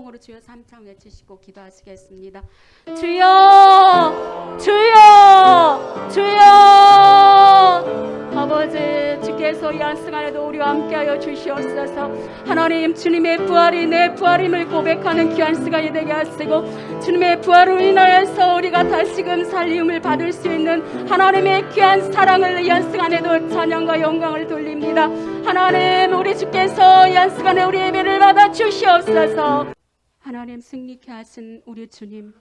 통으로 주여 삼창 외치시고 기도하시겠습니다. 주여 주여 주여. 아버지, 주께서 이 한순간에도 우리와 함께하여 주시옵소서. 하나님, 주님의 부활이 내 부활임을 고백하는 귀한 시간이 되게 하시고, 주님의 부활을 인하여서 우리가 다시금 살림을 받을 수 있는 하나님의 귀한 사랑을 이 한순간에도 찬양과 영광을 돌립니다. 하나님, 우리 주께서 이 한순간에 우리 예배를 받아 주시옵소서. 하나님, 승리케 하신 우리 주님,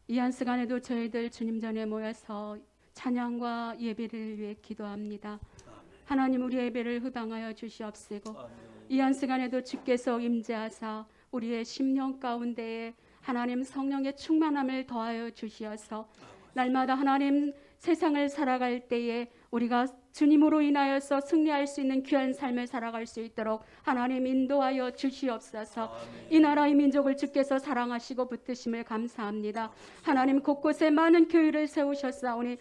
이 한순간에도 저희들 주님 전에 모여서 찬양과 예배를 위해 기도합니다. 하나님, 우리 예배를 흡양하여 주시옵시고, 이 한순간에도 주께서 임재하사 우리의 심령 가운데에 하나님 성령의 충만함을 더하여 주시어서 날마다 하나님 세상을 살아갈 때에 우리가 주님으로 인하여서 승리할 수 있는 귀한 삶을 살아갈 수 있도록 하나님 인도하여 주시옵소서. 이 나라의 민족을 주께서 사랑하시고 붙드심을 감사합니다. 하나님, 곳곳에 많은 교회를 세우셨사오니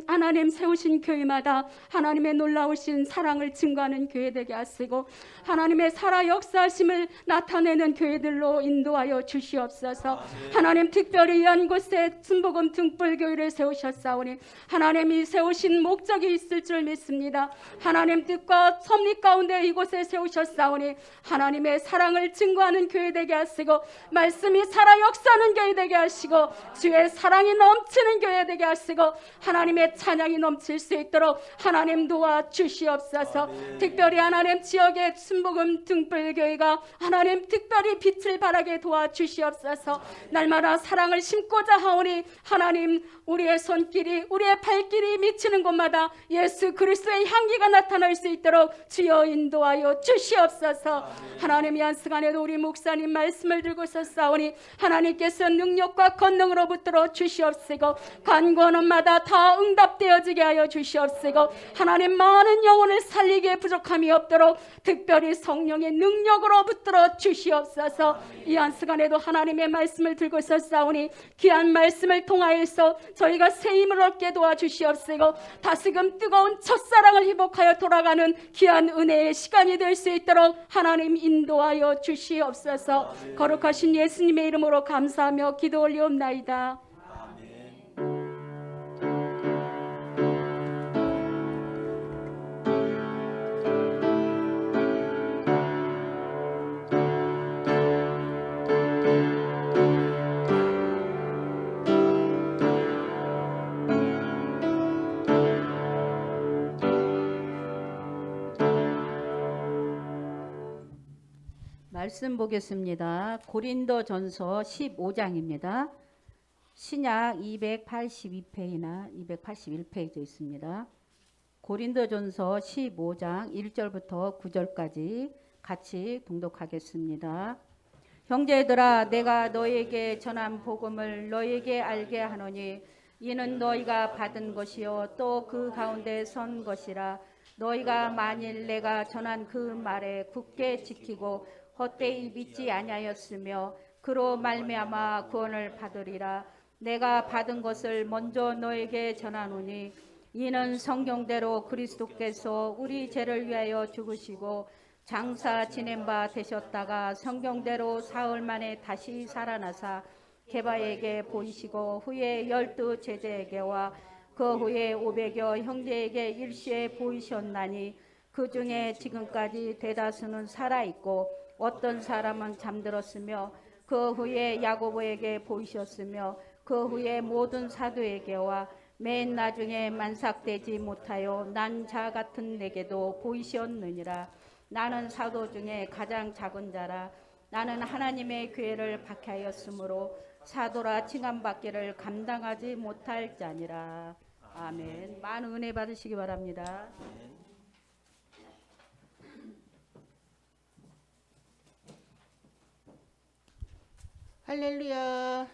하나님 세우신 교회마다 하나님의 놀라우신 사랑을 증거하는 교회 되게 하시고, 하나님의 살아 역사하심을 나타내는 교회들로 인도하여 주시옵소서. 하나님, 특별히 이 한 곳에 순복음 등불교회를 세우셨사오니 하나님이 세우신 목적이 있을 줄 믿습니다. 하나님 뜻과 섭리 가운데 이곳에 세우셨사오니 하나님의 사랑을 증거하는 교회 되게 하시고, 말씀이 살아 역사하는 교회 되게 하시고, 주의 사랑이 넘치는 교회 되게 하시고, 하나님의 찬양이 넘칠 수 있도록 하나님 도와주시옵소서. 특별히 하나님 지역의 순복음 등불교회가 하나님 특별히 빛을 발하게 도와주시옵소서. 날마다 사랑을 심고자 하오니 하나님, 우리의 손길이 우리의 발길이 미치는 곳마다 예수 그리스도의 향기가 나타날 수 있도록 주여 인도하여 주시옵소서. 하나님, 이 한순간에도 우리 목사님 말씀을 들고 있었사오니 하나님께서 능력과 권능으로 붙들어 주시옵시고, 간구하는 마다 다 응답되어지게 하여 주시옵시고, 하나님 많은 영혼을 살리기에 부족함이 없도록 특별히 성령의 능력으로 붙들어 주시옵소서. 이 한순간에도 하나님의 말씀을 들고 있었사오니 귀한 말씀을 통하여서 저희가 새 힘을 얻게 도와주시옵시고, 다시금 뜨거운 첫사랑을 회복하여 돌아가는 귀한 은혜의 시간이 될 수 있도록 하나님 인도하여 주시옵소서. 거룩하신 예수님의 이름으로 감사하며 기도 올리옵나이다. 말씀 보겠습니다. 고린도전서 15장입니다. 신약 282페이지나 281페이지 있습니다. 고린도전서 15장 1절부터 9절까지 같이 동독하겠습니다. 형제들아, 내가 너에게 전한 복음을 너에게 알게 하노니 이는 너희가 받은 것이요 또 그 가운데 선 것이라. 너희가 만일 내가 전한 그 말에 굳게 지키고 헛되이 믿지 아니하였으며 그로 말미암아 구원을 받으리라. 내가 받은 것을 먼저 너에게 전하노니 이는 성경대로 그리스도께서 우리 죄를 위하여 죽으시고 장사 지낸 바 되셨다가 성경대로 사흘 만에 다시 살아나사 게바에게 보이시고 후에 12 제자에게와 그 후에 500여 형제에게 일시에 보이셨나니 그 중에 지금까지 대다수는 살아있고 어떤 사람은 잠들었으며 그 후에 야고보에게 보이셨으며 그 후에 모든 사도에게와 맨 나중에 만삭되지 못하여 난 자 같은 내게도 보이셨느니라. 나는 사도 중에 가장 작은 자라. 나는 하나님의 교회를 박해하였으므로 사도라 칭함받기를 감당하지 못할 자니라. 아멘. 많은 은혜 받으시기 바랍니다. 할렐루야.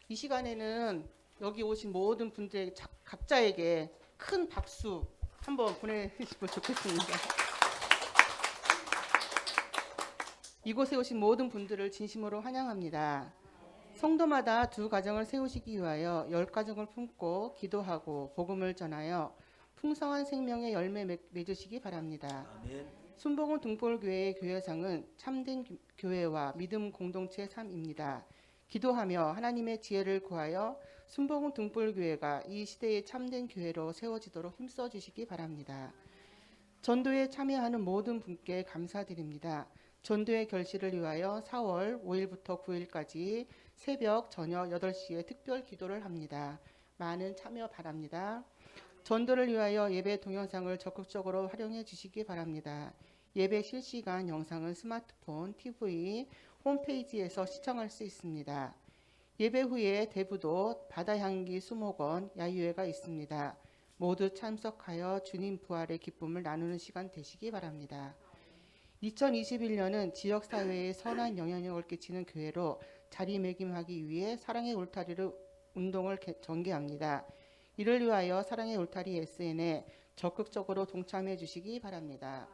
이 시간에는 여기 오신 모든 분들 각자에게 큰 박수 한번 보내주시면 좋겠습니다. 이곳에 오신 모든 분들을 진심으로 환영합니다. 성도마다 두 가정을 세우시기 위하여 10가정을 품고 기도하고 복음을 전하여 풍성한 생명의 열매 맺으시기 바랍니다. 순복음 등불교회의 교회상은 참된 교회와 믿음 공동체 삶입니다. 기도하며 하나님의 지혜를 구하여 순복음 등불교회가 이 시대의 참된 교회로 세워지도록 힘써 주시기 바랍니다. 전도에 참여하는 모든 분께 감사드립니다. 전도의 결실을 위하여 4월 5일부터 9일까지 새벽 저녁 8시에 특별 기도를 합니다. 많은 참여 바랍니다. 전도를 위하여 예배 동영상을 적극적으로 활용해 주시기 바랍니다. 예배 실시간 영상은 스마트폰, TV, 홈페이지에서 시청할 수 있습니다. 예배 후에 대부도 바다향기 수목원 야유회가 있습니다. 모두 참석하여 주님 부활의 기쁨을 나누는 시간 되시기 바랍니다. 2021년은 지역사회에 선한 영향력을 끼치는 교회로 자리매김하기 위해 사랑의 울타리를 운동을 전개합니다. 이를 위하여 사랑의 울타리 SN에 적극적으로 동참해 주시기 바랍니다.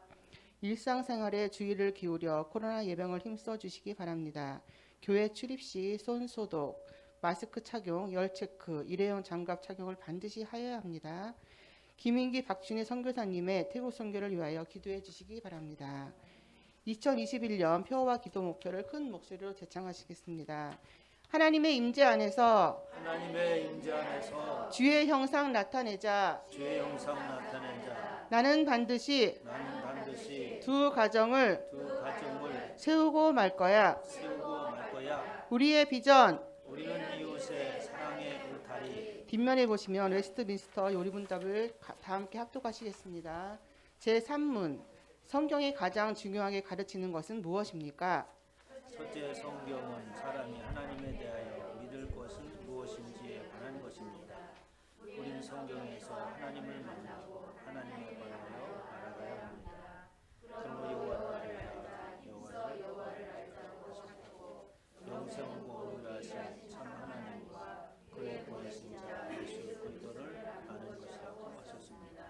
일상생활에 주의를 기울여 코로나 예방을 힘써 주시기 바랍니다. 교회 출입 시 손 소독, 마스크 착용, 열 체크, 일회용 장갑 착용을 반드시 하여야 합니다. 김인기 박준희 선교사님의 태국 선교를 위하여 기도해 주시기 바랍니다. 2021년 표와 기도 목표를 큰 목소리로 제창하시겠습니다. 하나님의 임재 안에서 주의 형상 나타내자. 나는 반드시 두 가정을 세우고 말 거야. 우리의 비전. 이웃의 사랑의 울타리. 뒷면에 보시면 웨스트민스터 요리문답을 다 함께 합독하시겠습니다. 제3문. 성경이 가장 중요하게 가르치는 것은 무엇입니까? 첫째, 성경은 사람이 하나님에 대하여 믿을 것은 무엇인지에 관한 것입니다. 우린 성경에서 하나님을 만나고 하나님에 관하여 알아가야 합니다. 그러므로 여호와를 알고 영생하고 온유하신 참 하나님과 그의 보내신 자 예수 그리스도를 아는 것이라고 하셨습니다.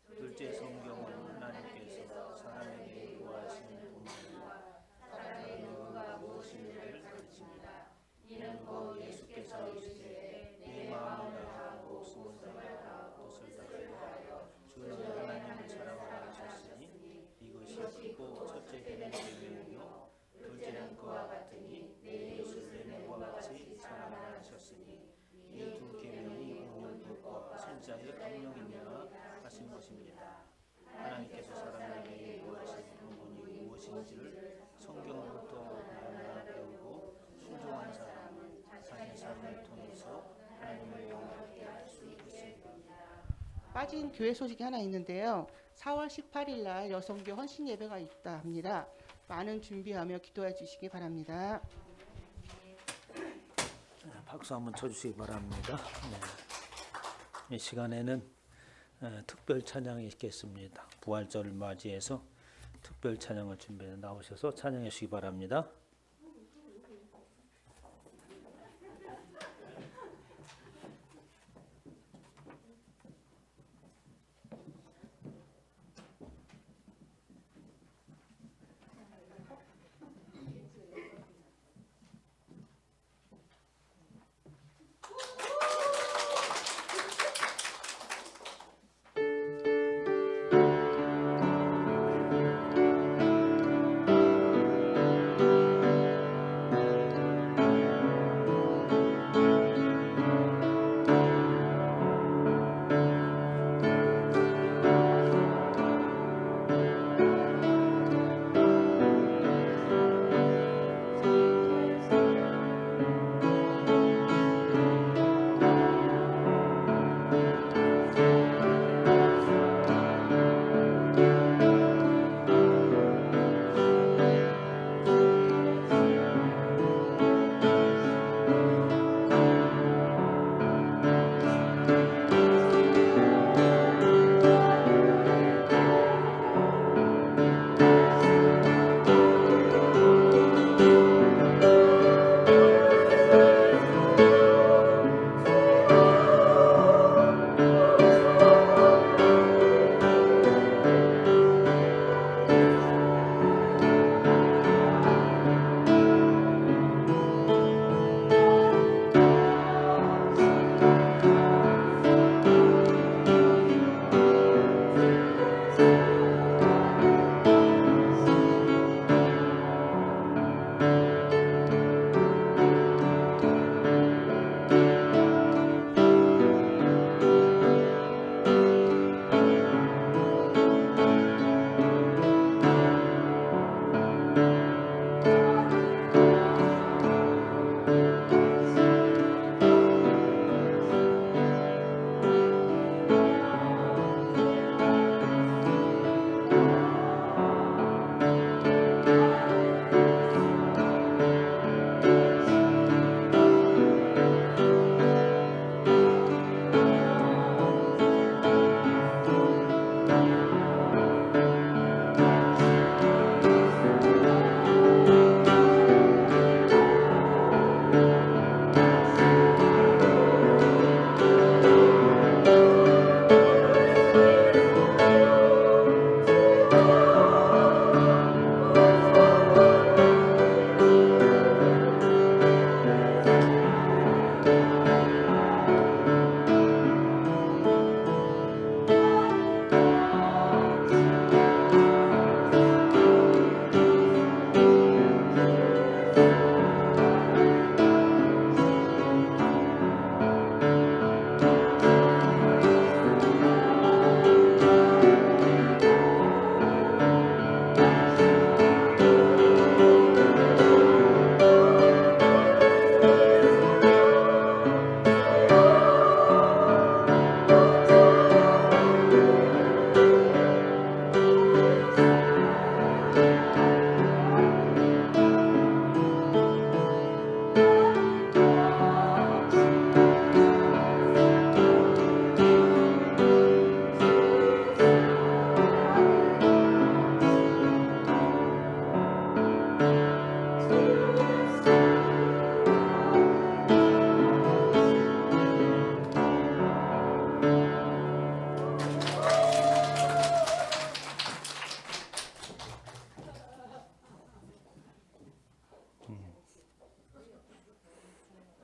둘째, 성경은 하나님께서 사람에게 요구하시는 본분과 사람의 의무가 무엇인지를 가르칩니다. 이는 곧 예수께서 이르시되 내 마음을 다하고 목숨을 다하고 뜻을 다하여 주는 하나님을 사랑하라 하셨으니 이것이 크고 첫째 계명이요 둘째는 그와 같으니 내 이웃을 내 몸과 같이 사랑하라 하셨으니 이 두 계명이 온율법과 선자의 강령이니라 하신 것입니다. 하나님께서 사람에게 요구하신 본분이 무엇인지를 성경으로부터 나누어 배우고 순종한 사람은 자신의 삶을 통해서 하나님의 영광을 할 수 있습니다. 빠진 교회 소식이 하나 있는데요. 4월 18일 날 여성교 헌신 예배가 있다 합니다. 많은 준비하며 기도해 주시기 바랍니다. 박수 한번 쳐주시기 바랍니다. 이 시간에는 특별 찬양이 있겠습니다. 부활절을 맞이해서 특별 찬양을 준비해 나오셔서 찬양해 주시기 바랍니다.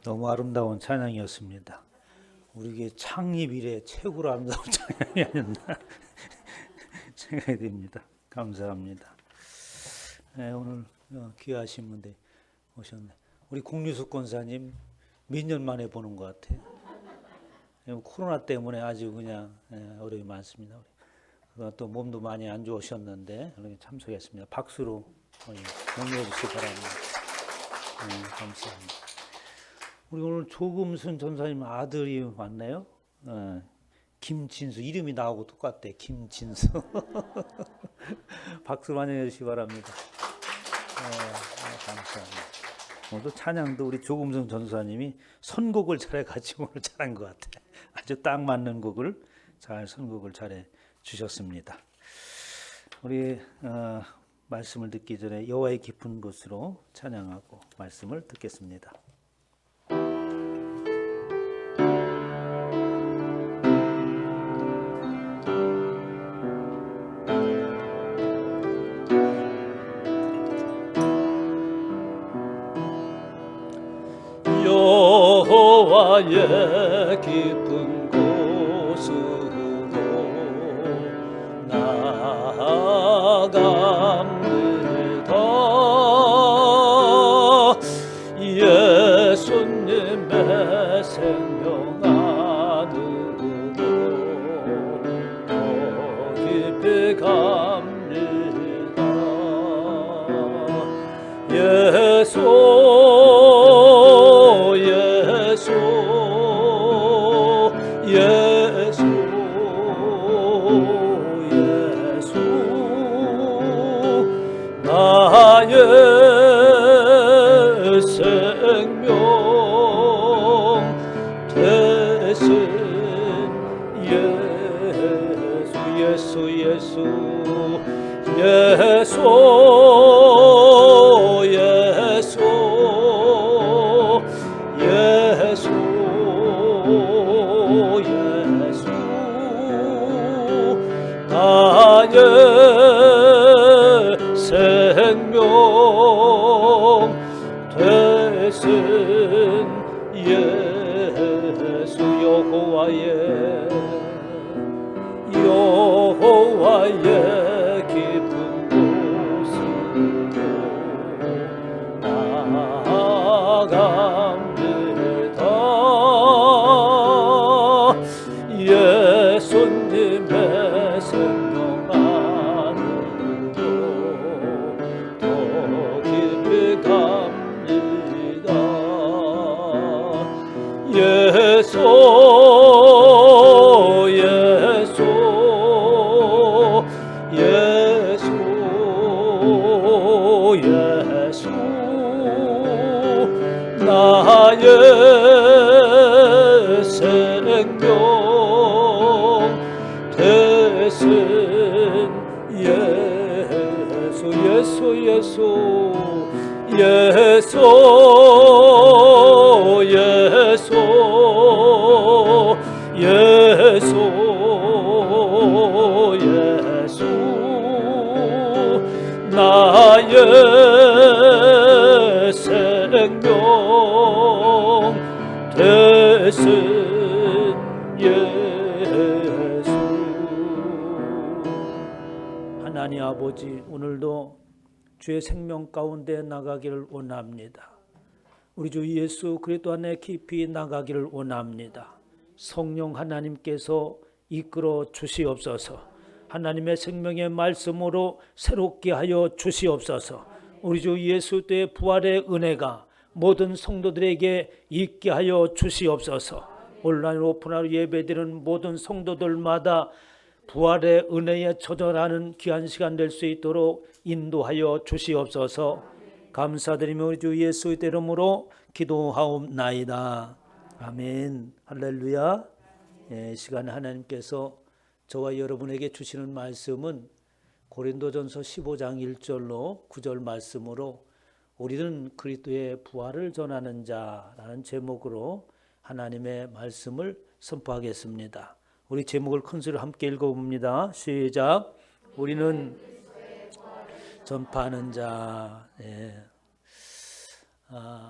너무 아름다운 찬양이었습니다. 우리에게 창립 이래 최고로 아름다운 찬양이 아니었나 생각이 됩니다. 감사합니다. 네, 오늘 귀하신 분들 오셨네. 우리 공유숙 권사님 몇 년 만에 보는 것 같아요. 코로나 때문에 아주 그냥 어려움이 많습니다. 또 몸도 많이 안 좋으셨는데 참석했습니다. 박수로 격려해 주시기 바랍니다. 감사합니다. 우리 오늘 조금순 전사님 아들이 왔네요. 김진수, 이름이 나하고 똑같대. 김진수. 박수로 환영해 주시기 바랍니다. 감사합니다. 오늘도 찬양도 우리 조금순 전사님이 선곡을 잘해가지고 오늘 잘한 것 같아. 아주 딱 맞는 곡을 선곡을 잘해 주셨습니다. 우리 말씀을 듣기 전에 여호와의 깊은 곳으로 찬양하고 말씀을 듣겠습니다. 여호와의 깊은 곳으로 나아갑니다. 예수님의 생명 안으로 더 깊이 갑니다. 나의 생명 되신 예수 나의 생명 되신 예수 여호와의 깊은 곳으로 나아갑니다. 예수님의 생명 안으로 더 깊이 갑니다. 예수 나의 생명 되신 나의 생명 되신 예수. 하나님 아버지, 오늘도 주의 생명 가운데 나가기를 원합니다. 우리 주 예수 그리스도 안에 깊이 나가기를 원합니다. 성령 하나님께서 이끌어 주시옵소서. 하나님의 생명의 말씀으로 새롭게 하여 주시옵소서. 우리 주 예수의 부활의 은혜가 모든 성도들에게 있게 하여 주시옵소서. 온라인 오픈하러 예배드리는 모든 성도들마다 부활의 은혜에 처절하는 귀한 시간 될 수 있도록 인도하여 주시옵소서. 감사드리며 우리 주 예수의 이름으로 기도하옵나이다. 아멘. 할렐루야. 시간에 하나님께서 저와 여러분에게 주시는 말씀은 고린도전서 15장 1절로 9절 말씀으로 우리는 그리스도의 부활을 전하는 자라는 제목으로 하나님의 말씀을 선포하겠습니다. 우리 제목을 큰 소리로 함께 읽어봅니다. 시작. 우리는 전파하는 자.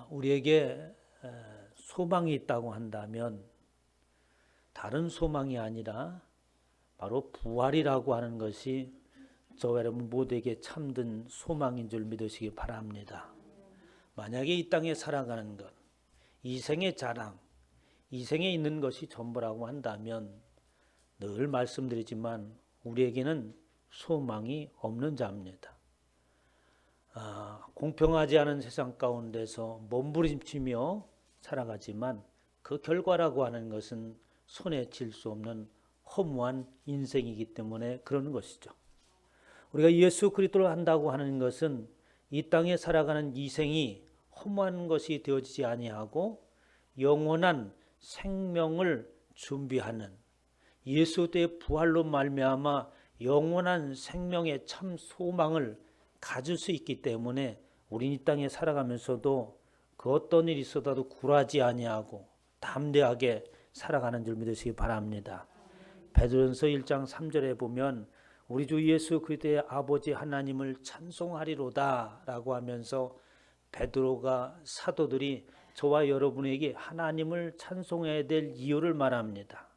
우리에게 소망이 있다고 한다면 다른 소망이 아니라 바로 부활이라고 하는 것이 저와 여러분 모두에게 참된 소망인 줄 믿으시기 바랍니다. 만약에 이 땅에 살아가는 것, 이 생의 자랑, 이 생에 있는 것이 전부라고 한다면 늘 말씀드리지만 우리에게는 소망이 없는 자입니다. 공평하지 않은 세상 가운데서 몸부림치며 살아가지만 그 결과라고 하는 것은 손에 쥘 수 없는 허무한 인생이기 때문에 그러는 것이죠. 우리가 예수 그리스도를 한다고 하는 것은 이 땅에 살아가는 이 생이 허무한 것이 되어지지 아니하고 영원한 생명을 준비하는 예수 때의 부활로 말미암아 영원한 생명의 참 소망을 가질 수 있기 때문에 우린 이 땅에 살아가면서도 그 어떤 일이 있어도 굴하지 아니하고 담대하게 살아가는 줄 믿으시기 바랍니다. 베드로전서 1장 3절에 보면 우리 주 예수 그리스도의 아버지 하나님을 찬송하리로다 라고 하면서 베드로가 사도들이 저와 여러분에게 하나님을 찬송해야 될 이유를 말합니다.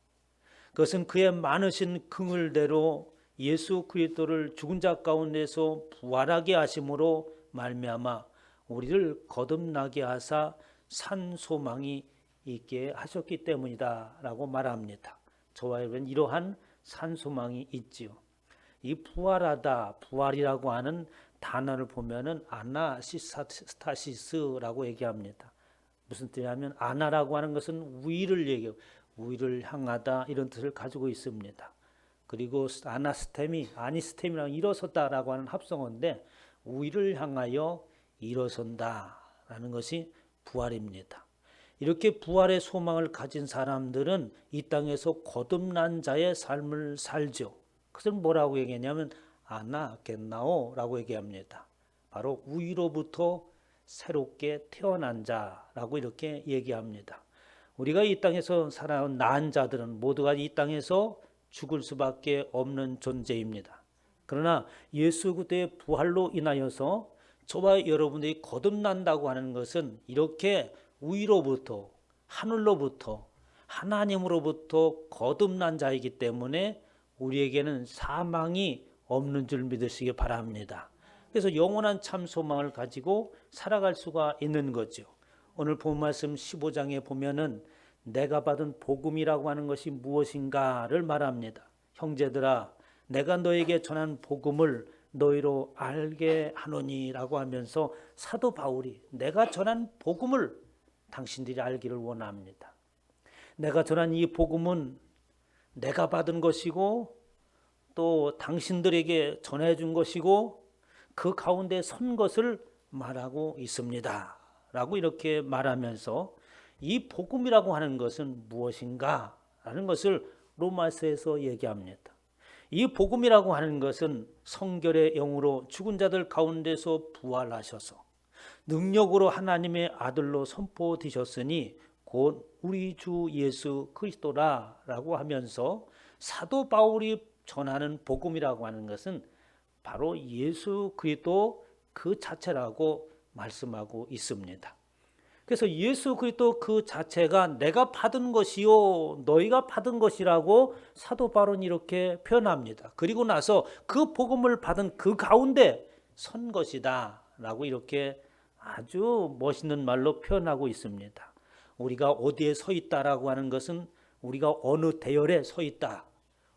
그것은 그의 많으신 긍휼대로 예수 그리스도를 죽은 자 가운데서 부활하게 하심으로 말미암아 우리를 거듭나게 하사 산 소망이 있게 하셨기 때문이다 라고 말합니다. 저와 여러분 이러한 산 소망이 있지요. 이 부활하다, 부활이라고 하는 단어를 보면은 아나시스타시스라고 얘기합니다. 무슨 뜻이냐면 아나라고 하는 것은 위를 얘기해요. 위를 향하다 이런 뜻을 가지고 있습니다. 그리고 아니스템이랑 일어섰다라고 하는 합성어인데 위를 향하여 일어선다라는 것이 부활입니다. 이렇게 부활의 소망을 가진 사람들은 이 땅에서 거듭난 자의 삶을 살죠. 그것은 뭐라고 얘기하냐면 아나겟나오라고 얘기합니다. 바로 위로부터 새롭게 태어난 자라고 이렇게 얘기합니다. 우리가 이 땅에서 살아온 나은 자들은 모두가 이 땅에서 죽을 수밖에 없는 존재입니다. 그러나 예수 그리스도의 부활로 인하여서 저와 여러분들이 거듭난다고 하는 것은 이렇게 위로부터 하늘로부터 하나님으로부터 거듭난 자이기 때문에 우리에게는 사망이 없는 줄 믿으시기 바랍니다. 그래서 영원한 참 소망을 가지고 살아갈 수가 있는 거죠. 오늘 본 말씀 15장에 보면은 내가 받은 복음이라고 하는 것이 무엇인가를 말합니다. 형제들아 내가 너에게 전한 복음을 너희로 알게 하노니라고 하면서 사도 바울이 내가 전한 복음을 당신들이 알기를 원합니다. 내가 전한 이 복음은 내가 받은 것이고 또 당신들에게 전해준 것이고 그 가운데 선 것을 말하고 있습니다. 라고 이렇게 말하면서 이 복음이라고 하는 것은 무엇인가 라는 것을 로마서에서 얘기합니다. 이 복음이라고 하는 것은 성결의 영으로 죽은 자들 가운데서 부활하셔서 능력으로 하나님의 아들로 선포되셨으니 곧 우리 주 예수 그리스도라라고 하면서 사도 바울이 전하는 복음이라고 하는 것은 바로 예수 그리스도 그 자체라고 말씀하고 있습니다. 그래서 예수 그리스도 그 자체가 내가 받은 것이요 너희가 받은 것이라고 사도 바울은 이렇게 표현합니다. 그리고 나서 그 복음을 받은 그 가운데 선 것이다 라고 이렇게 아주 멋있는 말로 표현하고 있습니다. 우리가 어디에 서 있다라고 하는 것은 우리가 어느 대열에 서 있다,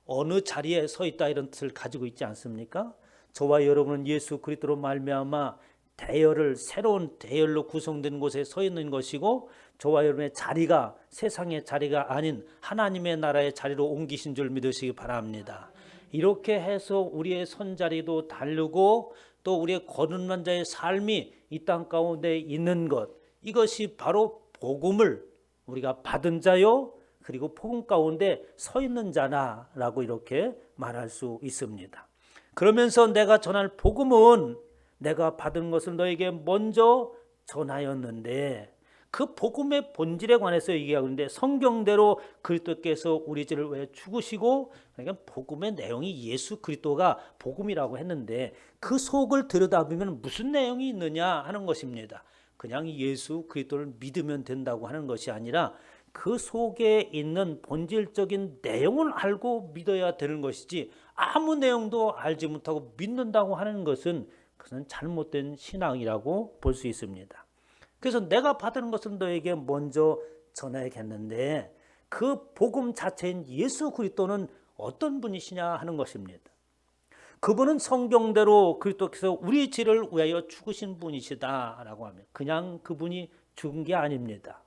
어느 자리에 서 있다 이런 뜻을 가지고 있지 않습니까? 저와 여러분은 예수 그리스도로 말미암아 대열을 새로운 대열로 구성된 곳에 서 있는 것이고 저와 여러분의 자리가 세상의 자리가 아닌 하나님의 나라의 자리로 옮기신 줄 믿으시기 바랍니다. 이렇게 해서 우리의 선자리도 다르고 또 우리의 거듭난 자의 삶이 이 땅 가운데 있는 것, 이것이 바로 복음을 우리가 받은 자요 그리고 복음 가운데 서 있는 자나라고 이렇게 말할 수 있습니다. 그러면서 내가 전할 복음은 내가 받은 것을 너에게 먼저 전하였는데 그 복음의 본질에 관해서 얘기하고 있는데 성경대로 그리스도께서 우리 죄를 왜 죽으시고 그러니까 복음의 내용이 예수 그리스도가 복음이라고 했는데 그 속을 들여다보면 무슨 내용이 있느냐 하는 것입니다. 그냥 예수 그리스도를 믿으면 된다고 하는 것이 아니라 그 속에 있는 본질적인 내용을 알고 믿어야 되는 것이지, 아무 내용도 알지 못하고 믿는다고 하는 것은 그것은 잘못된 신앙이라고 볼 수 있습니다. 그래서 내가 받은 것을 너에게 먼저 전해야겠는데, 그 복음 자체인 예수 그리스도는 어떤 분이시냐 하는 것입니다. 그분은 성경대로 그리스도께서 우리 죄를 위하여 죽으신 분이시다라고 하면 그냥 그분이 죽은 게 아닙니다.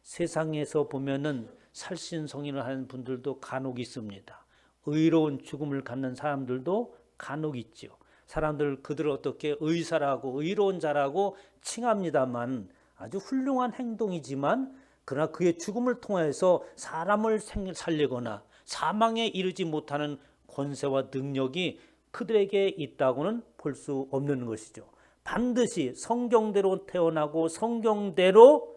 세상에서 보면은 살신성인을 하는 분들도 간혹 있습니다. 의로운 죽음을 갖는 사람들도 간혹 있죠. 사람들 그들을 어떻게 의사라고 의로운 자라고 칭합니다만, 아주 훌륭한 행동이지만 그러나 그의 죽음을 통해서 사람을 살리거나 사망에 이르지 못하는 권세와 능력이 그들에게 있다고는 볼 수 없는 것이죠. 반드시 성경대로 태어나고 성경대로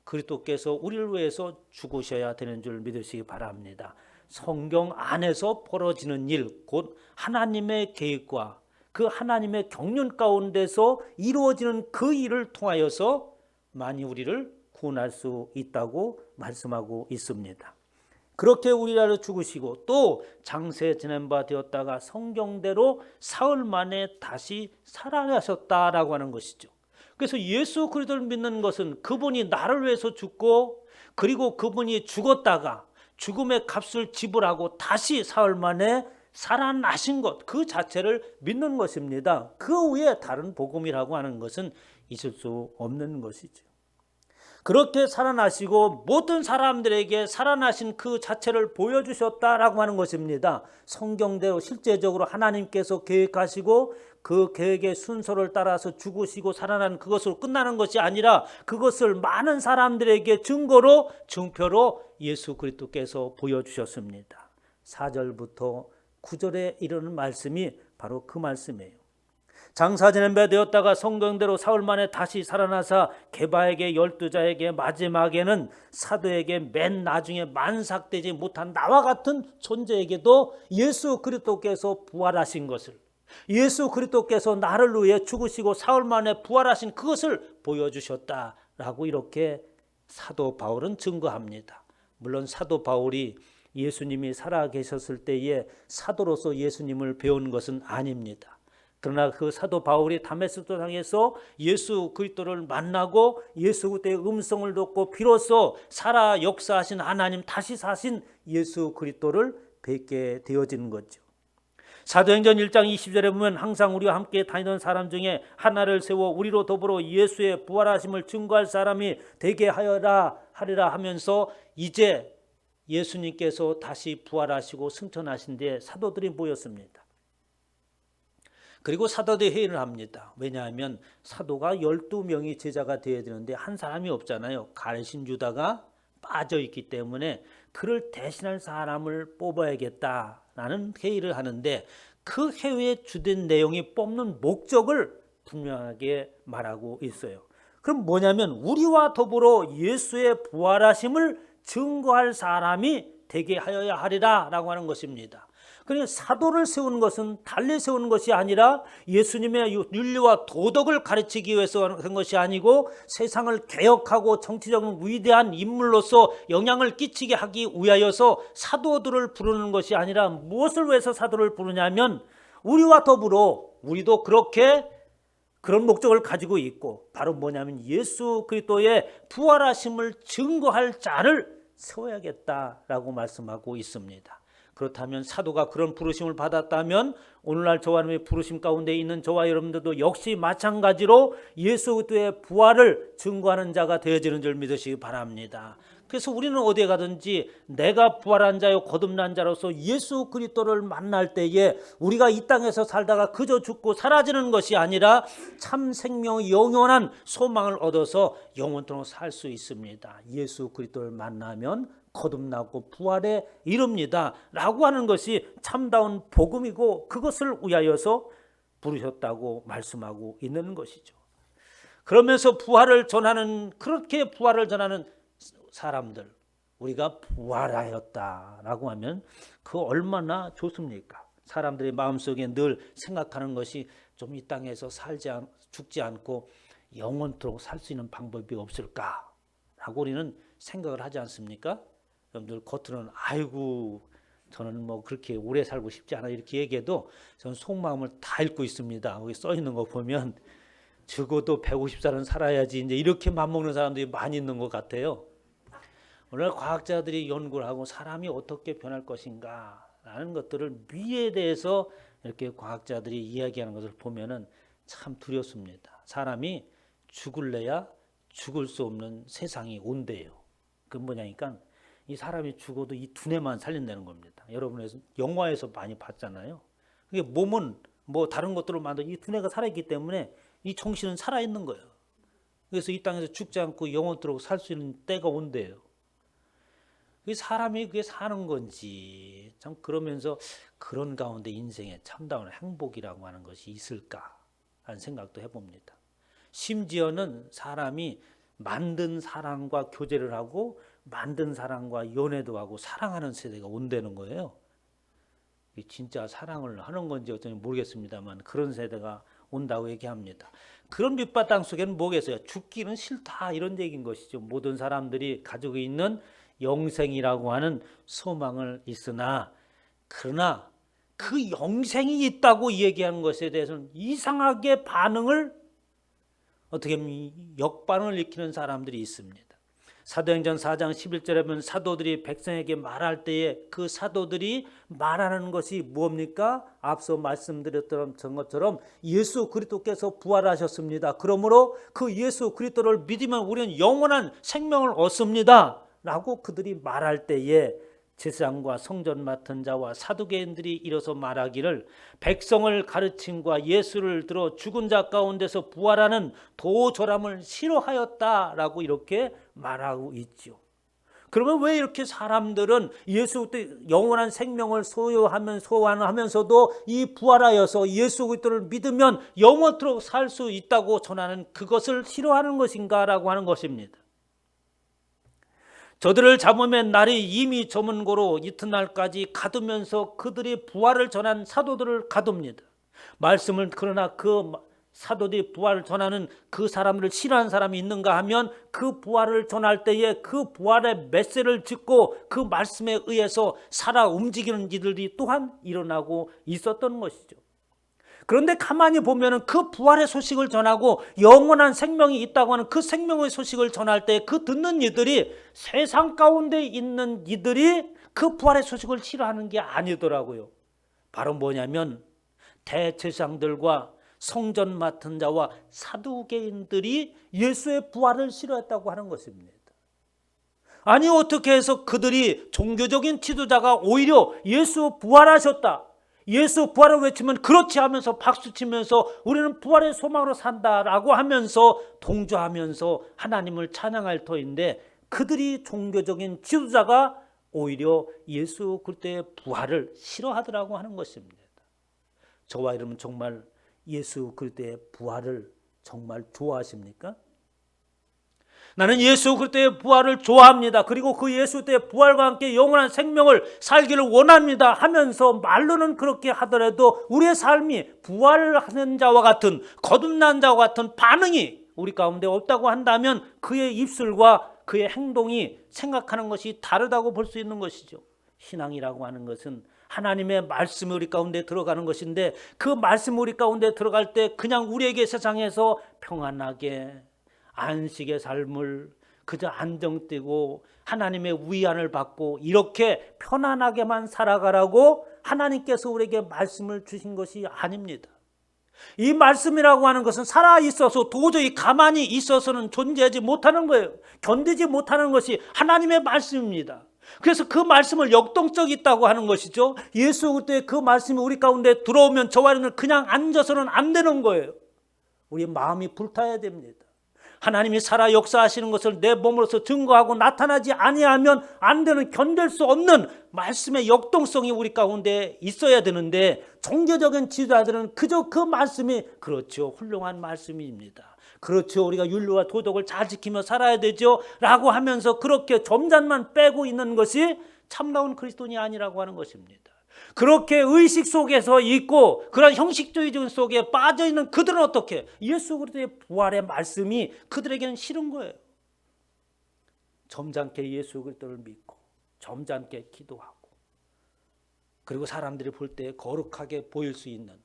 그리스도께서 우리를 위해서 죽으셔야 되는 줄 믿으시기 바랍니다. 성경 안에서 벌어지는 일, 곧 하나님의 계획과 그 하나님의 경륜 가운데서 이루어지는 그 일을 통하여서 많이 우리를 구원할 수 있다고 말씀하고 있습니다. 그렇게 우리를 죽으시고 또 장세 지낸 바 되었다가 성경대로 사흘 만에 다시 살아나셨다라고 하는 것이죠. 그래서 예수 그리스도를 믿는 것은 그분이 나를 위해서 죽고, 그리고 그분이 죽었다가 죽음의 값을 지불하고 다시 사흘 만에 살아나신 것, 그 자체를 믿는 것입니다. 그 외에 다른 복음이라고 하는 것은 있을 수 없는 것이죠. 그렇게 살아나시고 모든 사람들에게 살아나신 그 자체를 보여주셨다라고 하는 것입니다. 성경대로 실제적으로 하나님께서 계획하시고 그 계획의 순서를 따라서 죽으시고 살아난 그것으로 끝나는 것이 아니라 그것을 많은 사람들에게 증거로, 증표로 예수 그리스도께서 보여주셨습니다. 4절부터 9절에 이르는 말씀이 바로 그 말씀이에요. 장사 지낸 바 되었다가 성경대로 사흘 만에 다시 살아나사 게바에게 12자에게 마지막에는 사도에게 맨 나중에 만삭되지 못한 나와 같은 존재에게도 예수 그리스도께서 부활하신 것을, 예수 그리스도께서 나를 위해 죽으시고 사흘 만에 부활하신 그것을 보여주셨다라고 이렇게 사도 바울은 증거합니다. 물론 사도 바울이 예수님이 살아계셨을 때에 사도로서 예수님을 배운 것은 아닙니다. 그러나 그 사도 바울이 다메섹도 당에서 예수 그리스도를 만나고 예수 그리스도의 음성을 듣고 비로소 살아 역사하신 하나님, 다시 사신 예수 그리스도를 뵙게 되어지는 거죠. 사도행전 1장 20절에 보면 항상 우리와 함께 다니던 사람 중에 하나를 세워 우리로 더불어 예수의 부활하심을 증거할 사람이 되게 하리라 하면서 이제 예수님께서 다시 부활하시고 승천하신 뒤에 사도들이 모였습니다. 그리고 사도들이 회의를 합니다. 왜냐하면 사도가 12명이 제자가 되어야 되는데 한 사람이 없잖아요. 가르신 유다가 빠져있기 때문에 그를 대신할 사람을 뽑아야겠다라는 회의를 하는데, 그 회의의 주된 내용이 뽑는 목적을 분명하게 말하고 있어요. 그럼 뭐냐면 우리와 더불어 예수의 부활하심을 증거할 사람이 되게 하여야 하리라 라고 하는 것입니다. 그러니까 사도를 세우는 것은 달리 세우는 것이 아니라 예수님의 윤리와 도덕을 가르치기 위해서 하는 것이 아니고 세상을 개혁하고 정치적인 위대한 인물로서 영향을 끼치게 하기 위하여서 사도들을 부르는 것이 아니라, 무엇을 위해서 사도를 부르냐면 우리와 더불어 우리도 그런 목적을 가지고 있고, 바로 뭐냐면 예수 그리스도의 부활하심을 증거할 자를 세워야겠다라고 말씀하고 있습니다. 그렇다면 사도가 그런 부르심을 받았다면 오늘날 저와 여러분의 부르심 가운데 있는 저와 여러분들도 역시 마찬가지로 예수 그리스도의 부활을 증거하는 자가 되어지는 줄 믿으시기 바랍니다. 그래서 우리는 어디에 가든지 내가 부활한 자요 거듭난 자로서 예수 그리스도를 만날 때에 우리가 이 땅에서 살다가 그저 죽고 사라지는 것이 아니라 참 생명의 영원한 소망을 얻어서 영원토록 살 수 있습니다. 예수 그리스도를 만나면 거듭나고 부활에 이릅니다 라고 하는 것이 참다운 복음이고, 그것을 위하여서 부르셨다고 말씀하고 있는 것이죠. 그러면서 그렇게 부활을 전하는 사람들, 우리가 부활하였다라고 하면 그 얼마나 좋습니까? 사람들의 마음속에 늘 생각하는 것이 좀 이 땅에서 죽지 않고 영원토록 살 수 있는 방법이 없을까라고 우리는 생각을 하지 않습니까? 여러분들 겉으로는 아이고 저는 뭐 그렇게 오래 살고 싶지 않아 이렇게 얘기해도 저는 속마음을 다 읽고 있습니다. 거기 써 있는 거 보면 적어도 150살은 살아야지 이제 이렇게 맘먹는 사람들이 많이 있는 것 같아요. 오늘 과학자들이 연구를 하고 사람이 어떻게 변할 것인가 라는 것들을 미래에 대해서 이렇게 과학자들이 이야기하는 것을 보면은 참 두렵습니다. 사람이 죽을래야 죽을 수 없는 세상이 온대요. 그 뭐냐니까 이 사람이 죽어도 이 두뇌만 살린다는 겁니다. 여러분 영화에서 많이 봤잖아요. 그게 몸은 뭐 다른 것들로 만든 이 두뇌가 살아있기 때문에 이 정신은 살아있는 거예요. 그래서 이 땅에서 죽지 않고 영원토록 살 수 있는 때가 온대요. 그 사람이 그게 사는 건지 참 그러면서 그런 가운데 인생에 참다운 행복이라고 하는 것이 있을까 하는 생각도 해봅니다. 심지어는 사람이 만든 사람과 교제를 하고 만든 사람과 연애도 하고 사랑하는 세대가 온다는 거예요. 진짜 사랑을 하는 건지 어쩐지 모르겠습니다만 그런 세대가 온다고 얘기합니다. 그런 밑바탕 속에는 뭐겠어요? 죽기는 싫다 이런 얘기인 것이죠. 모든 사람들이 가지고 있는 영생이라고 하는 소망을 있으나 그러나 그 영생이 있다고 얘기하는 것에 대해서는 이상하게 반응을 어떻게 보면 역반응을 일으키는 사람들이 있습니다. 사도행전 4장 11절에 보면 사도들이 백성에게 말할 때에 그 사도들이 말하는 것이 뭡니까? 앞서 말씀드렸던 것처럼 예수 그리스도께서 부활하셨습니다. 그러므로 그 예수 그리스도를 믿으면 우리는 영원한 생명을 얻습니다. 라고 그들이 말할 때에 제사장과 성전 맡은 자와 사두개인들이 일어서 말하기를 백성을 가르침과 예수를 들어 죽은 자 가운데서 부활하는 도절함을 싫어하였다라고 이렇게 말하고 있죠. 그러면 왜 이렇게 사람들은 예수 영원한 생명을 소원하면서도 이 부활하여서 예수 그리스도를 믿으면 영원토록 살 수 있다고 전하는 그것을 싫어하는 것인가라고 하는 것입니다. 저들을 잡으면 날이 이미 저문 고로 이튿날까지 가두면서 그들이 부활을 전한 사도들을 가둡니다. 말씀을 그러나 그 사도들이 부활을 전하는 그 사람들을 싫어하는 사람이 있는가 하면 그 부활을 전할 때에 그 부활의 메세를 듣고 그 말씀에 의해서 살아 움직이는 이들이 또한 일어나고 있었던 것이죠. 그런데 가만히 보면은 그 부활의 소식을 전하고 영원한 생명이 있다고 하는 그 생명의 소식을 전할 때 그 듣는 이들이 세상 가운데 있는 이들이 그 부활의 소식을 싫어하는 게 아니더라고요. 바로 뭐냐면 대제사장들과 성전 맡은 자와 사두개인들이 예수의 부활을 싫어했다고 하는 것입니다. 아니 어떻게 해서 그들이 종교적인 지도자가 오히려 예수 부활하셨다, 예수 부활을 외치면 그렇지 하면서 박수치면서 우리는 부활의 소망으로 산다라고 하면서 동조하면서 하나님을 찬양할 터인데 그들이 종교적인 지도자가 오히려 예수 그리스도의 부활을 싫어하더라고 하는 것입니다. 저와 여러분 정말 예수 그리스도의 부활을 정말 좋아하십니까? 나는 예수 그리스도의 부활을 좋아합니다. 그리고 그 예수 그리스도의 부활과 함께 영원한 생명을 살기를 원합니다 하면서 말로는 그렇게 하더라도 우리의 삶이 부활하는 자와 같은 거듭난 자와 같은 반응이 우리 가운데 없다고 한다면 그의 입술과 그의 행동이 생각하는 것이 다르다고 볼 수 있는 것이죠. 신앙이라고 하는 것은 하나님의 말씀이 우리 가운데 들어가는 것인데 그 말씀이 우리 가운데 들어갈 때 그냥 우리에게 세상에서 평안하게 안식의 삶을 그저 안정되고 하나님의 위안을 받고 이렇게 편안하게만 살아가라고 하나님께서 우리에게 말씀을 주신 것이 아닙니다. 이 말씀이라고 하는 것은 살아있어서 도저히 가만히 있어서는 존재하지 못하는 거예요. 견디지 못하는 것이 하나님의 말씀입니다. 그래서 그 말씀을 역동적이 있다고 하는 것이죠. 예수 그리스도의 그 말씀이 우리 가운데 들어오면 저와 여러분은 그냥 앉아서는 안 되는 거예요. 우리 마음이 불타야 됩니다. 하나님이 살아 역사하시는 것을 내 몸으로서 증거하고 나타나지 아니하면 안 되는 견딜 수 없는 말씀의 역동성이 우리 가운데 있어야 되는데 종교적인 지도자들은 그저 그 말씀이 그렇죠, 훌륭한 말씀입니다. 그렇죠, 우리가 윤리와 도덕을 잘 지키며 살아야 되죠 라고 하면서 그렇게 점잔만 빼고 있는 것이 참다운 그리스도인이 아니라고 하는 것입니다. 그렇게 의식 속에서 있고 그런 형식주의 속에 빠져있는 그들은 어떻게? 예수 그리스도의 부활의 말씀이 그들에게는 싫은 거예요. 점잖게 예수 그리스도를 믿고 점잖게 기도하고 그리고 사람들이 볼 때 거룩하게 보일 수 있는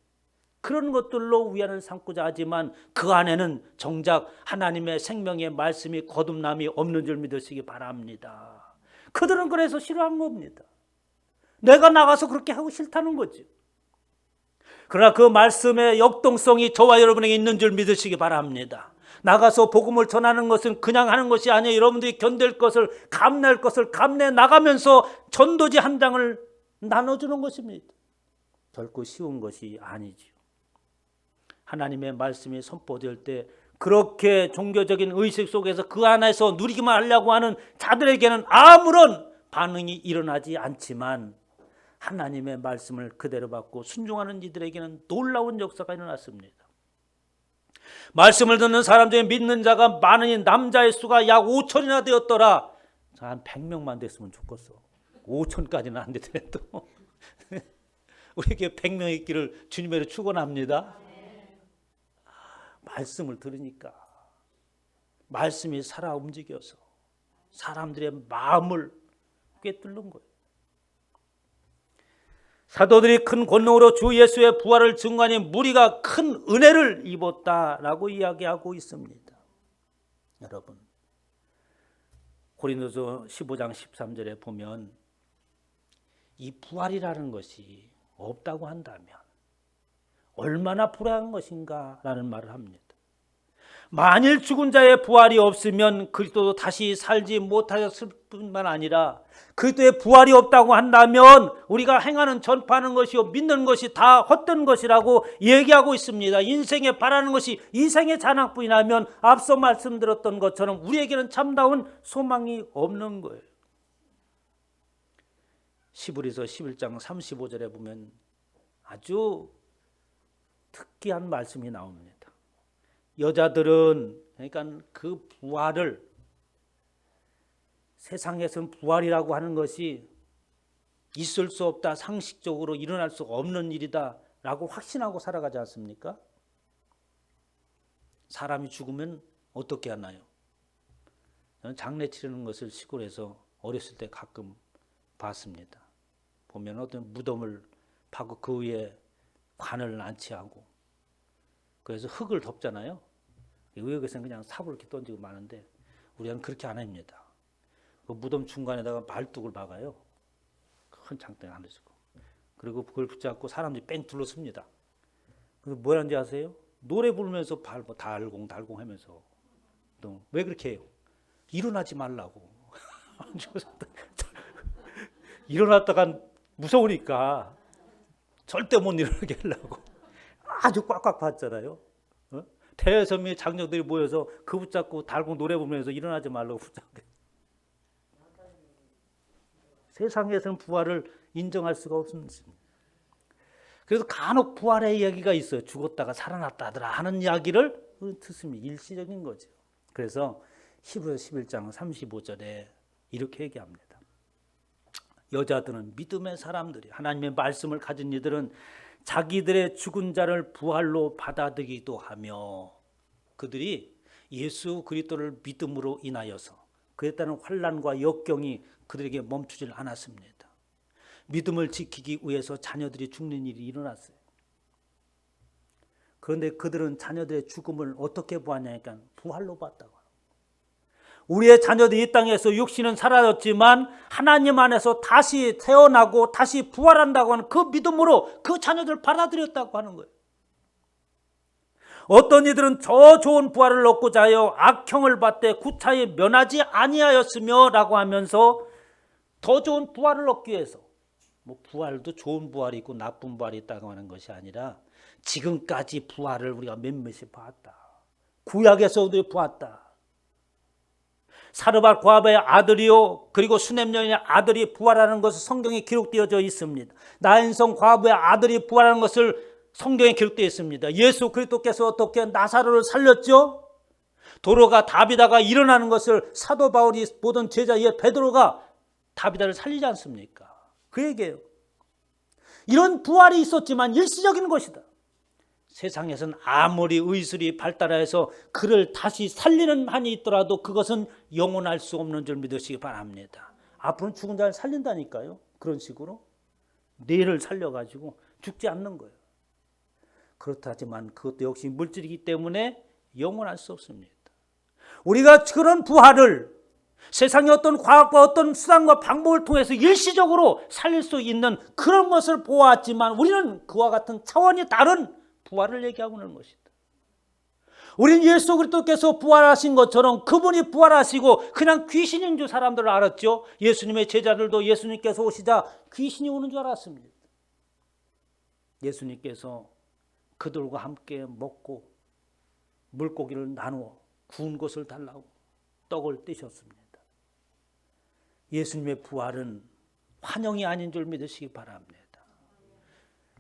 그런 것들로 위안을 삼고자 하지만 그 안에는 정작 하나님의 생명의 말씀이 거듭남이 없는 줄 믿으시기 바랍니다. 그들은 그래서 싫어한 겁니다. 내가 나가서 그렇게 하고 싫다는 거지. 그러나 그 말씀의 역동성이 저와 여러분에게 있는 줄 믿으시기 바랍니다. 나가서 복음을 전하는 것은 그냥 하는 것이 아니에요. 여러분들이 견딜 것을 감낼 것을 감내 나가면서 전도지 한 장을 나눠주는 것입니다. 결코 쉬운 것이 아니지요. 하나님의 말씀이 선포될 때 그렇게 종교적인 의식 속에서 그 안에서 누리기만 하려고 하는 자들에게는 아무런 반응이 일어나지 않지만 하나님의 말씀을 그대로 받고 순종하는 이들에게는 놀라운 역사가 일어났습니다. 말씀을 듣는 사람 중에 믿는 자가 많으니 남자의 수가 약 5천이나 되었더라. 한 100명만 됐으면 좋겠어. 5천까지는 안 되더라도 우리에게 100명 있기를 주님으로 축원합니다. 말씀을 들으니까 말씀이 살아 움직여서 사람들의 마음을 꿰뚫는 거예요. 사도들이 큰 권능으로 주 예수의 부활을 증거하니 무리가 큰 은혜를 입었다라고 이야기하고 있습니다. 여러분, 고린도서 15장 13절에 보면 이 부활이라는 것이 없다고 한다면 얼마나 불행한 것인가라는 말을 합니다. 만일 죽은 자의 부활이 없으면 그리스도도 다시 살지 못하셨을 뿐만 아니라 그리스도의 부활이 없다고 한다면 우리가 행하는 전파하는 것이요 믿는 것이 다 헛된 것이라고 얘기하고 있습니다. 인생에 바라는 것이 이생의 잔악뿐이라면 앞서 말씀드렸던 것처럼 우리에게는 참다운 소망이 없는 거예요. 시브리서 11장 35절에 보면 아주 특이한 말씀이 나옵니다. 여자들은 그러니까 그 부활을 세상에서는 부활이라고 하는 것이 있을 수 없다, 상식적으로 일어날 수 없는 일이다 라고 확신하고 살아가지 않습니까? 사람이 죽으면 어떻게 하나요? 저는 장례 치르는 것을 시골에서 어렸을 때 가끔 봤습니다. 보면 어떤 무덤을 파고 그 위에 관을 안치하고 그래서 흙을 덮잖아요. 의역에서는 그냥 삽을 이렇게 던지고 마는데 우리는 그렇게 안 합니다. 그 무덤 중간에다가 말뚝을 박아요. 큰 장대에 하나 있고. 그리고 그걸 붙잡고 사람들이 뺑 둘러섭니다. 그래서 뭐 하는지 아세요? 노래 부르면서 밟고 달공 하면서. 왜 그렇게 해요? 일어나지 말라고. 일어났다가 무서우니까 절대 못 일어나게 하려고 아주 꽉꽉 봤잖아요. 대여섬의 장녀들이 모여서 그 붙잡고 달고 노래 부르면서 일어나지 말라고 붙잡게. 세상에서는 부활을 인정할 수가 없습니다. 그래서 간혹 부활의 이야기가 있어요. 죽었다가 살아났다더라 하는 이야기를 듣습니다. 일시적인 거죠. 그래서 히브리서 11장 35절에 이렇게 얘기합니다. 여자들은 믿음의 사람들이 하나님의 말씀을 가진 이들은 자기들의 죽은 자를 부활로 받아들이기도 하며 그들이 예수 그리스도를 믿음으로 인하여서 그에 따른 환난과 역경이 그들에게 멈추질 않았습니다. 믿음을 지키기 위해서 자녀들이 죽는 일이 일어났어요. 그런데 그들은 자녀들의 죽음을 어떻게 보았냐니까 부활로 봤다고. 우리의 자녀들이 이 땅에서 육신은 사라졌지만 하나님 안에서 다시 태어나고 다시 부활한다고 하는 그 믿음으로 그 자녀들을 받아들였다고 하는 거예요. 어떤 이들은 저 좋은 부활을 얻고자 하여 악형을 받되 구차히 면하지 아니하였으며 라고 하면서 더 좋은 부활을 얻기 위해서 뭐 부활도 좋은 부활이 있고 나쁜 부활이 있다고 하는 것이 아니라 지금까지 부활을 우리가 몇몇이 봤다. 구약에서도 보았다. 사르밧 과부의 아들이요 그리고 수넴 여인의 아들이 부활하는 것을 성경에 기록되어져 있습니다. 나인성 과부의 아들이 부활하는 것을 성경에 기록되어 있습니다. 예수 그리스도께서 어떻게 나사로를 살렸죠? 도로가 다비다가 일어나는 것을 사도 바울이 보던 제자 베드로가 다비다를 살리지 않습니까? 그 얘기예요. 이런 부활이 있었지만 일시적인 것이다. 세상에서는 아무리 의술이 발달해서 그를 다시 살리는 한이 있더라도 그것은 영원할 수 없는 줄 믿으시기 바랍니다. 앞으로는 죽은 자를 살린다니까요. 그런 식으로 뇌를 살려가지고 죽지 않는 거예요. 그렇다지만 그것도 역시 물질이기 때문에 영원할 수 없습니다. 우리가 그런 부활을 세상의 어떤 과학과 어떤 수단과 방법을 통해서 일시적으로 살릴 수 있는 그런 것을 보았지만 우리는 그와 같은 차원이 다른 부활을 얘기하고 있는 것이다. 우리는 예수 그리스도께서 부활하신 것처럼 그분이 부활하시고 그냥 귀신인 줄 사람들을 알았죠. 예수님의 제자들도 예수님께서 오시자 귀신이 오는 줄 알았습니다. 예수님께서 그들과 함께 먹고 물고기를 나누어 구운 것을 달라고 떡을 떼셨습니다. 예수님의 부활은 환영이 아닌 줄 믿으시기 바랍니다.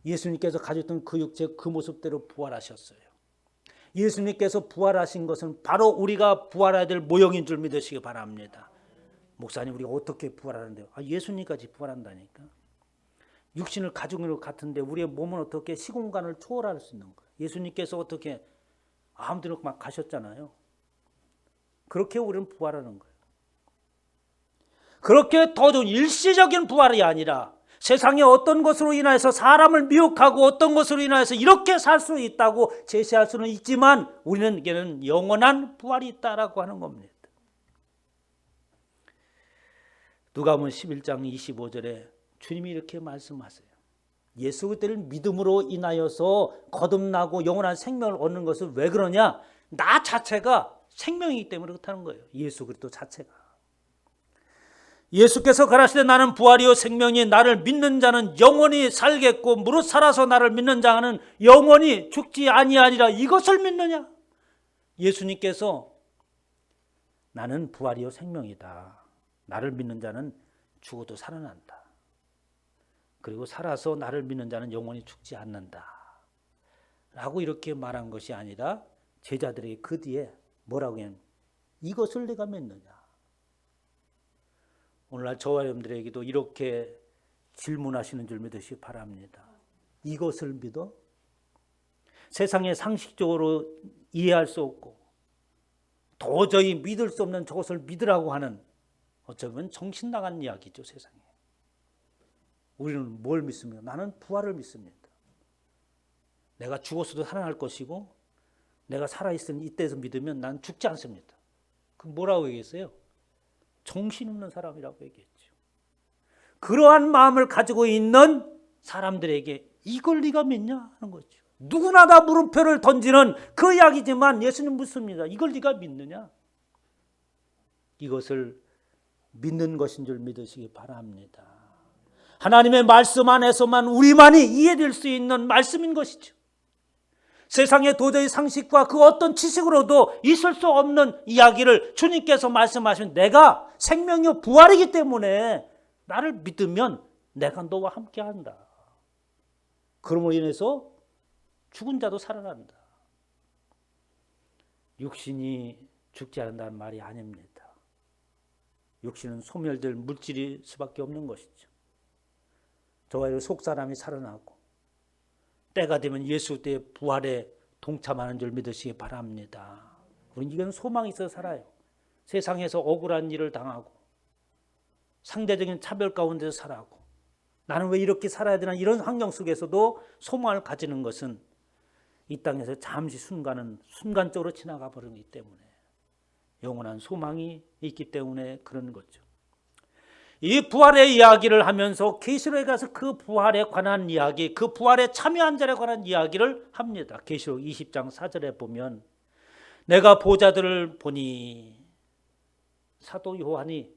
예수님께서 가졌던 그 육체 그 모습대로 부활하셨어요. 예수님께서 부활하신 것은 바로 우리가 부활해야 될 모형인 줄 믿으시기 바랍니다. 목사님 우리가 어떻게 부활하는데요? 예수님까지 부활한다니까. 육신을 가지고 있는 것 같은데 우리의 몸은 어떻게 시공간을 초월할 수 있는 거예요. 예수님께서 어떻게 아무데나 막 가셨잖아요. 그렇게 우리는 부활하는 거예요. 그렇게 더 좋은 일시적인 부활이 아니라 세상의 어떤 것으로 인해서 사람을 미혹하고 어떤 것으로 인해서 이렇게 살 수 있다고 제시할 수는 있지만 우리는 영원한 부활이 있다라고 하는 겁니다. 누가복음 11장 25절에 주님이 이렇게 말씀하세요. 예수 그리스도를 믿음으로 인하여서 거듭나고 영원한 생명을 얻는 것은 왜 그러냐? 나 자체가 생명이기 때문에 그렇다는 거예요. 예수 그리스도 자체가. 예수께서 가라시되 나는 부활이요 생명이 나를 믿는 자는 영원히 살겠고 무릇 살아서 나를 믿는 자는 영원히 죽지 아니하리라. 이것을 믿느냐? 예수님께서 나는 부활이요 생명이다. 나를 믿는 자는 죽어도 살아난다. 그리고 살아서 나를 믿는 자는 영원히 죽지 않는다. 라고 이렇게 말한 것이 아니라 제자들에게 그 뒤에 뭐라고 했냐면 이것을 내가 믿느냐. 오늘날 저와 여러분들에게도 이렇게 질문하시는 줄 믿으시기 바랍니다. 이것을 믿어? 세상에 상식적으로 이해할 수 없고 도저히 믿을 수 없는 저것을 믿으라고 하는 어쩌면 정신 나간 이야기죠. 세상에. 우리는 뭘 믿습니까? 나는 부활을 믿습니다. 내가 죽었어도 살아날 것이고 내가 살아있을 이때에서 믿으면 난 죽지 않습니다. 그 뭐라고 얘기했어요? 정신없는 사람이라고 얘기했죠. 그러한 마음을 가지고 있는 사람들에게 이걸 네가 믿냐 하는 거죠. 누구나 다 물음표를 던지는 그 이야기지만 예수님 묻습니다. 이걸 네가 믿느냐? 이것을 믿는 것인 줄 믿으시기 바랍니다. 하나님의 말씀 안에서만 우리만이 이해될 수 있는 말씀인 것이죠. 세상에 도저히 상식과 그 어떤 지식으로도 있을 수 없는 이야기를 주님께서 말씀하신 내가 생명이요 부활이기 때문에 나를 믿으면 내가 너와 함께한다. 그러므로 인해서 죽은 자도 살아난다. 육신이 죽지 않는다는 말이 아닙니다. 육신은 소멸될 물질일 수밖에 없는 것이죠. 저와 속사람이 살아나고 때가 되면 예수 때의 부활에 동참하는 줄 믿으시기 바랍니다. 우리는 이건 소망이 있어서 살아요. 세상에서 억울한 일을 당하고 상대적인 차별 가운데서 살아가고 나는 왜 이렇게 살아야 되나 이런 환경 속에서도 소망을 가지는 것은 이 땅에서 잠시 순간적으로 지나가 버리기 때문에 영원한 소망이 있기 때문에 그런 거죠. 이 부활의 이야기를 하면서 계시록에 가서 그 부활에 관한 이야기, 그 부활에 참여한 자에 관한 이야기를 합니다. 계시록 20장 4절에 보면 내가 보좌들을 보니 사도 요한이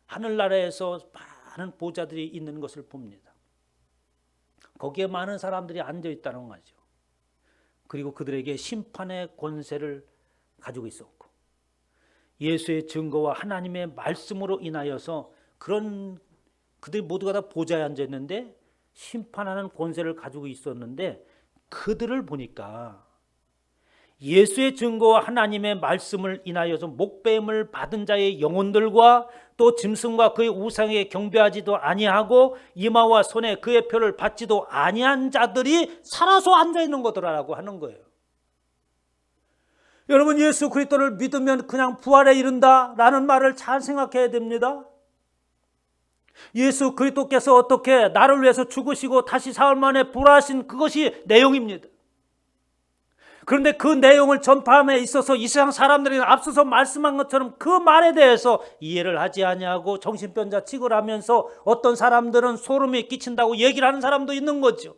하늘나라에서 많은 보좌들이 있는 것을 봅니다. 거기에 많은 사람들이 앉아 있다는 거죠. 그리고 그들에게 심판의 권세를 가지고 있었고 예수의 증거와 하나님의 말씀으로 인하여서 그들이 모두가 다 보좌에 앉아 있는데 심판하는 권세를 가지고 있었는데 그들을 보니까 예수의 증거와 하나님의 말씀을 인하여서 목배임을 받은 자의 영혼들과 또 짐승과 그의 우상에 경배하지도 아니하고 이마와 손에 그의 표를 받지도 아니한 자들이 살아서 앉아있는 거더라라고 하는 거예요. 여러분, 예수 그리스도를 믿으면 그냥 부활에 이른다라는 말을 잘 생각해야 됩니다. 예수 그리스도께서 어떻게 나를 위해서 죽으시고 다시 사흘 만에 부활하신 그것이 내용입니다. 그런데 그 내용을 전파함에 있어서 이 세상 사람들이 앞서서 말씀한 것처럼 그 말에 대해서 이해를 하지 아니하고 정신병자 취급을 하면서 어떤 사람들은 소름이 끼친다고 얘기를 하는 사람도 있는 거죠.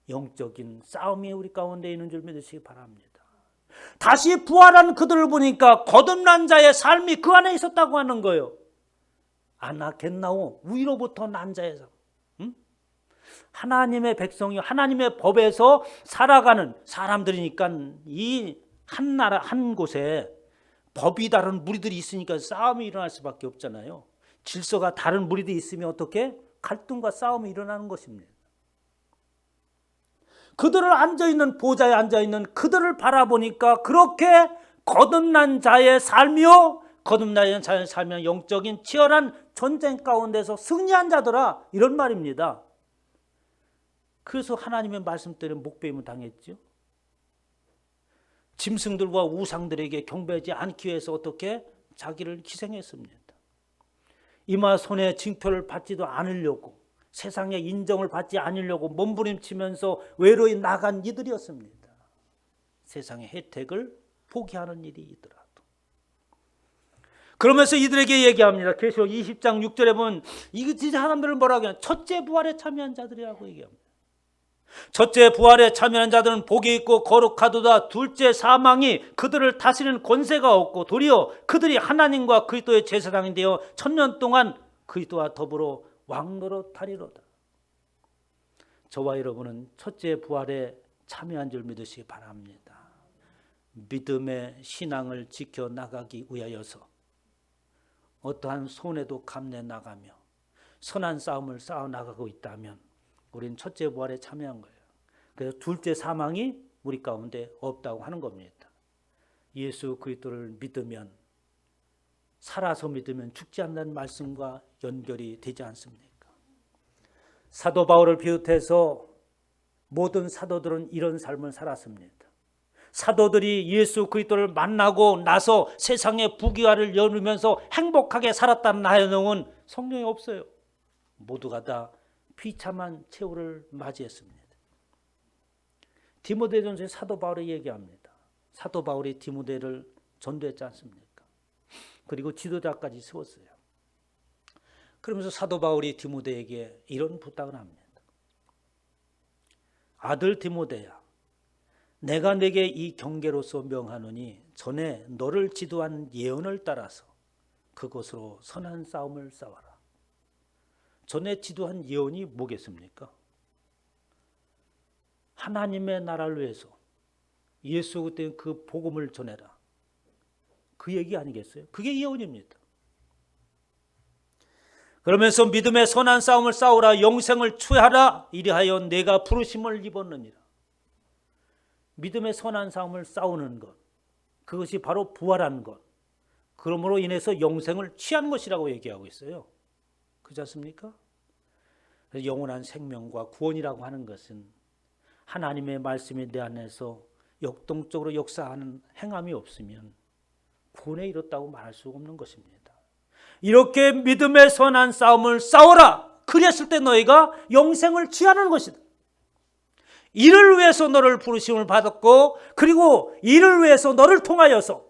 영적인 싸움이 우리 가운데 있는 줄 믿으시기 바랍니다. 다시 부활한 그들을 보니까 거듭난 자의 삶이 그 안에 있었다고 하는 거예요. 아나겟나오, 위로부터 난 자의 삶. 하나님의 백성이 하나님의 법에서 살아가는 사람들이니까 이 한 나라 한 곳에 법이 다른 무리들이 있으니까 싸움이 일어날 수밖에 없잖아요. 질서가 다른 무리들이 있으면 어떻게? 갈등과 싸움이 일어나는 것입니다. 그들을 앉아있는 보좌에 앉아있는 그들을 바라보니까 그렇게 거듭난 자의 삶이요, 거듭난 자의 삶은 영적인 치열한 전쟁 가운데서 승리한 자더라, 이런 말입니다. 그래서 하나님의 말씀대로 목배임을 당했죠. 짐승들과 우상들에게 경배하지 않기 위해서 어떻게 자기를 희생했습니다. 이마 손에 징표를 받지도 않으려고, 세상의 인정을 받지 않으려고 몸부림치면서 외로이 나간 이들이었습니다. 세상의 혜택을 포기하는 일이더라도. 그러면서 이들에게 얘기합니다. 계시록 20장 6절에 보면 이 사람들을 뭐라고 하냐? 첫째 부활에 참여한 자들이라고 얘기합니다. 첫째 부활에 참여한 자들은 복이 있고 거룩하도다. 둘째 사망이 그들을 다스리는 권세가 없고 도리어 그들이 하나님과 그리스도의 제사장이 되어 1000년 동안 그리스도와 더불어 왕노릇하리로다. 저와 여러분은 첫째 부활에 참여한 줄 믿으시기 바랍니다. 믿음의 신앙을 지켜나가기 위하여서 어떠한 손해도 감내 나가며 선한 싸움을 싸워나가고 있다면 우리는 첫째 부활에 참여한 거예요. 그래서 둘째 사망이 우리 가운데 없다고 하는 겁니다. 예수 그리스도를 믿으면, 살아서 믿으면 죽지 않는 말씀과 연결이 되지 않습니까? 사도 바울을 비롯해서 모든 사도들은 이런 삶을 살았습니다. 사도들이 예수 그리스도를 만나고 나서 세상의 부귀화를 여누면서 행복하게 살았다는 내용은 성경에 없어요. 모두가 다 비참한 최후를 맞이했습니다. 디모데전서에 사도 바울이 얘기합니다. 사도 바울이 디모데를 전도했지 않습니까? 그리고 지도자까지 세웠어요. 그러면서 사도 바울이 디모데에게 이런 부탁을 합니다. 아들 디모데야, 내가 내게 이 경계로서 명하노니 전에 너를 지도한 예언을 따라서 그것으로 선한 싸움을 싸워라. 전에 지도한 예언이 뭐겠습니까? 하나님의 나라를 위해서 예수 그때 그 복음을 전해라. 그 얘기 아니겠어요? 그게 예언입니다. 그러면서 믿음의 선한 싸움을 싸우라. 영생을 취하라. 이리하여 내가 부르심을 입었느니라. 믿음의 선한 싸움을 싸우는 것, 그것이 바로 부활한 것, 그러므로 인해서 영생을 취한 것이라고 얘기하고 있어요. 그렇지 않습니까? 영원한 생명과 구원이라고 하는 것은 하나님의 말씀이 내 안에서 역동적으로 역사하는 행함이 없으면 구원에 이뤘다고 말할 수 없는 것입니다. 이렇게 믿음의 선한 싸움을 싸워라. 그랬을 때 너희가 영생을 취하는 것이다. 이를 위해서 너를 부르심을 받았고, 그리고 이를 위해서 너를 통하여서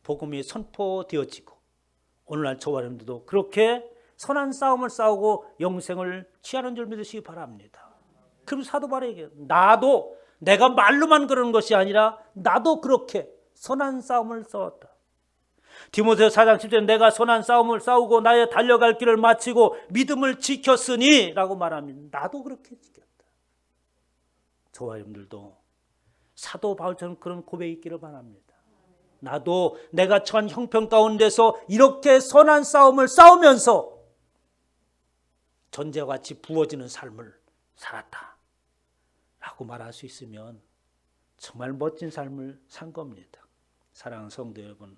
복음이 선포되어지고, 오늘날 저와 여러분들도 그렇게 선한 싸움을 싸우고 영생을 취하는 줄 믿으시기 바랍니다. 그럼 사도 바울에게 나도 내가 말로만 그러는 것이 아니라 나도 그렇게 선한 싸움을 싸웠다. 디모데서 4장 10절에 내가 선한 싸움을 싸우고 나의 달려갈 길을 마치고 믿음을 지켰으니 라고 말합니다. 나도 그렇게 지켰다. 저와 여러분들도 사도 바울처럼 그런 고백이 있기를 바랍니다. 나도 내가 처한 형편 가운데서 이렇게 선한 싸움을 싸우면서 전제와 같이 부어지는 삶을 살았다 라고 말할 수 있으면 정말 멋진 삶을 산 겁니다. 사랑하는 성도 여러분,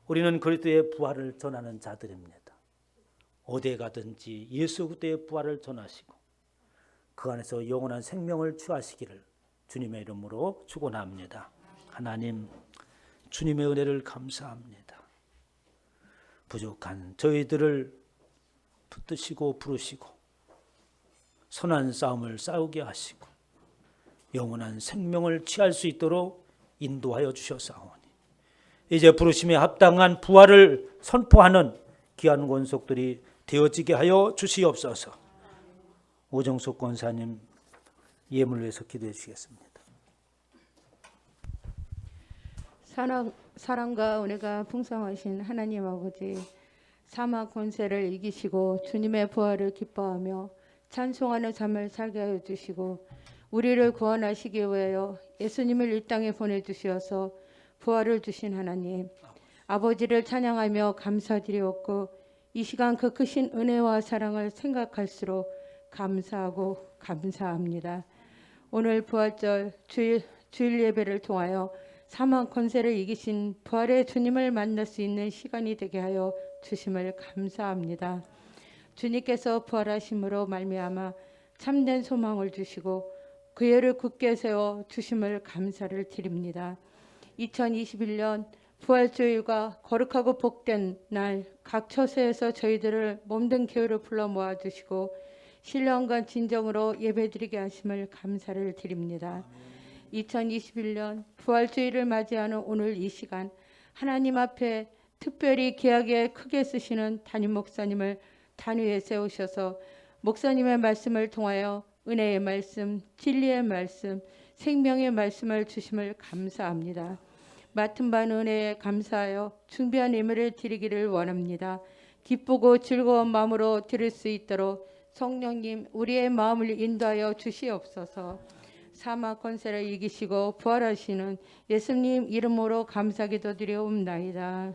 우리는 그리스도의 부활을 전하는 자들입니다. 어디에 가든지 예수 그리스도의 부활을 전하시고 그 안에서 영원한 생명을 취하시기를 주님의 이름으로 축원합니다. 하나님, 주님의 은혜를 감사합니다. 부족한 저희들을 붙드시고 부르시고 선한 싸움을 싸우게 하시고 영원한 생명을 취할 수 있도록 인도하여 주셨사오니 이제 부르심에 합당한 부활을 선포하는 귀한 권속들이 되어지게 하여 주시옵소서. 오정숙 권사님 예물 위해서 기도해 주시겠습니다. 사랑과 은혜가 풍성하신 하나님 아버지, 사막 권세를 이기시고 주님의 부활을 기뻐하며 찬송하는 삶을 살게 하여 주시고 우리를 구원하시기 위하여 예수님을 이 땅에 보내주시어서 부활을 주신 하나님, 아버지를 찬양하며 감사드리옵고 이 시간 그 크신 은혜와 사랑을 생각할수록 감사하고 감사합니다. 오늘 부활절 주일 예배를 통하여 사망 권세를 이기신 부활의 주님을 만날 수 있는 시간이 되게 하여 주심을 감사합니다. 주님께서 부활하심으로 말미암아 참된 소망을 주시고 그애를 굳게 세워 주심을 감사를 드립니다. 2021년 부활주일과 거룩하고 복된 날 각 처소에서 저희들을 몸된 교회로 불러 모아주시고 신령과 진정으로 예배드리게 하심을 감사를 드립니다. 2021년 부활주일을 맞이하는 오늘 이 시간 하나님 앞에 특별히 귀하게 크게 쓰시는 담임 목사님을 단위에 세우셔서 목사님의 말씀을 통하여 은혜의 말씀, 진리의 말씀, 생명의 말씀을 주심을 감사합니다. 맡은 바 은혜에 감사하여 준비한 예물을 드리기를 원합니다. 기쁘고 즐거운 마음으로 드릴 수 있도록 성령님 우리의 마음을 인도하여 주시옵소서. 사막 권세를 이기시고 부활하시는 예수님 이름으로 감사기도 드려옵나이다.